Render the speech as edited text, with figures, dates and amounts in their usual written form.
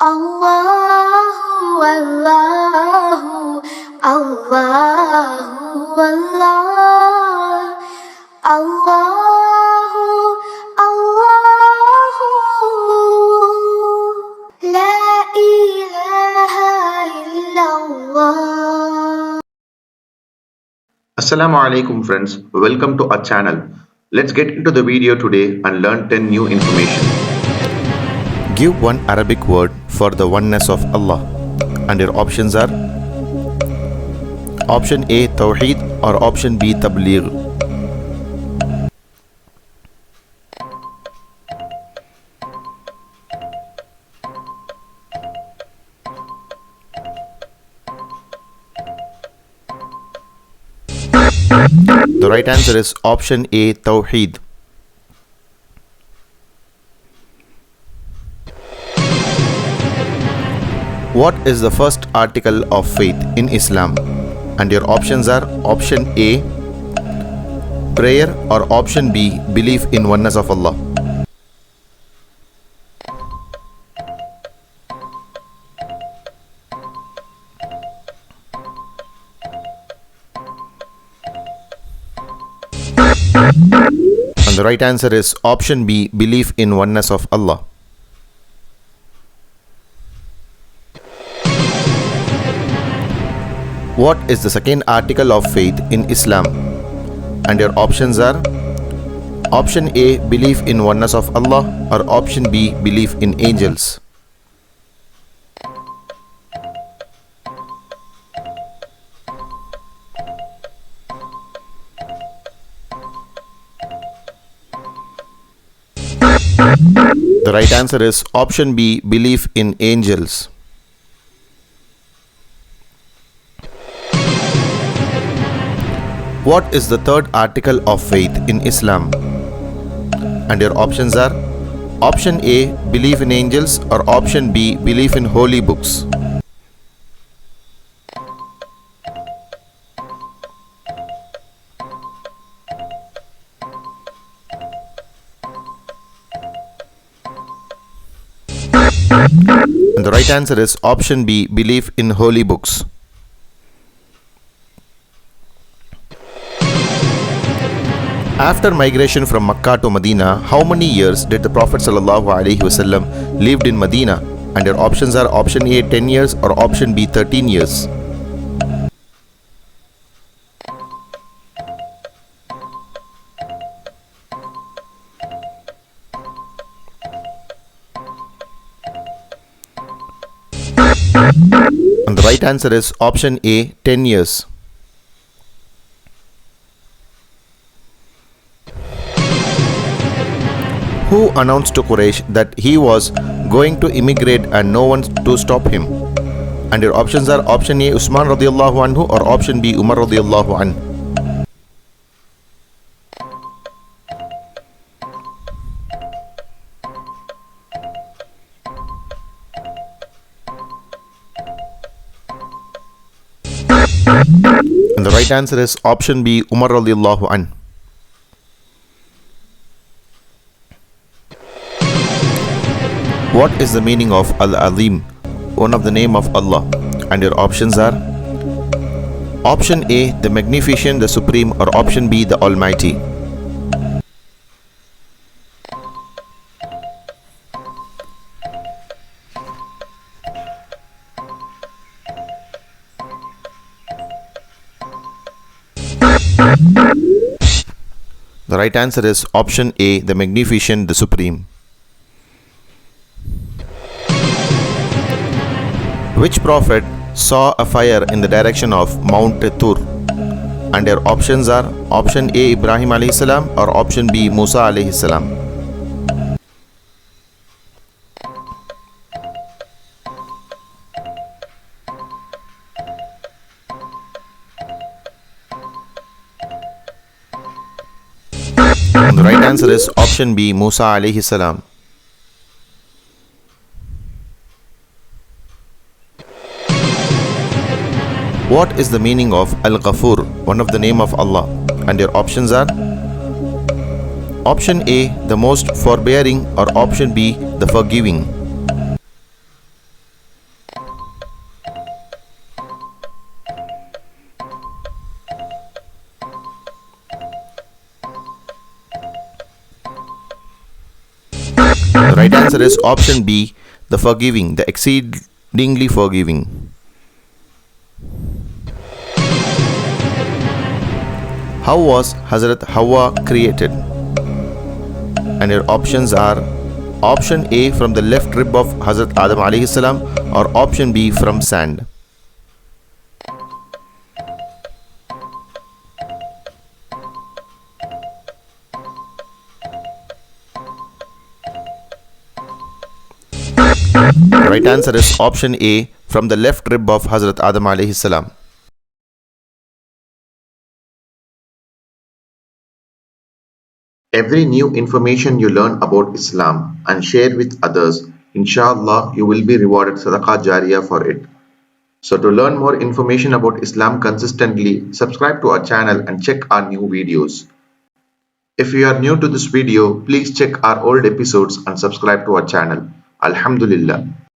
Allahu, Allahu, Allahu, Allah. Allahu, Allahu, La ilaha illallah. Assalamu alaikum friends, welcome to our channel. Let's get into the video today and learn 10 new information. Give one Arabic word for the oneness of Allah, and your options are option A Tawheed or option B Tabligh. The right answer is option A Tawheed. What is the first article of faith in Islam? And your options are option A prayer or option B belief in oneness of Allah. And the right answer is option B belief in oneness of Allah. What is the second article of faith in Islam? And your options are option A belief in oneness of Allah or option B belief in angels. The right answer is option B belief in angels. What is the third article of faith in Islam? And your options are option A belief in angels or option B belief in holy books. And the right answer is option B belief in holy books. After migration from Makkah to Medina, how many years did the Prophet ﷺ lived in Medina? And your options are option A 10 years or option B 13 years. And the right answer is option A 10 years. Who announced to Quraysh that he was going to immigrate and no one to stop him? And your options are option A Usman radiallahu anhu or option B Umar radiallahu anhu. And the right answer is option B Umar radiallahu anhu. What is the meaning of Al-Azim, one of the name of Allah? And your options are option A the Magnificent, the Supreme, or option B the Almighty. The right answer is option A the Magnificent, the Supreme. Which prophet saw a fire in the direction of Mount Tur? And your options are option A Ibrahim alayhi salam or option B Musa alayhi salam. And the right answer is option B Musa alayhi salam. What is the meaning of Al-Ghafur, one of the name of Allah? And your options are option A, the most forbearing, or option B, the forgiving. right answer is option B, the forgiving, the exceedingly forgiving. How was Hazrat Hawa created? And your options are option A, from the left rib of Hazrat Adam alayhi salam, or option B, from sand. Right answer is option A, from the left rib of Hazrat Adam alayhi salam. Every new information you learn about Islam and share with others, inshallah, you will be rewarded sadaqah jariyah for it. So to learn more information about Islam consistently, subscribe to our channel and check our new videos. If you are new to this video, please check our old episodes and subscribe to our channel. Alhamdulillah.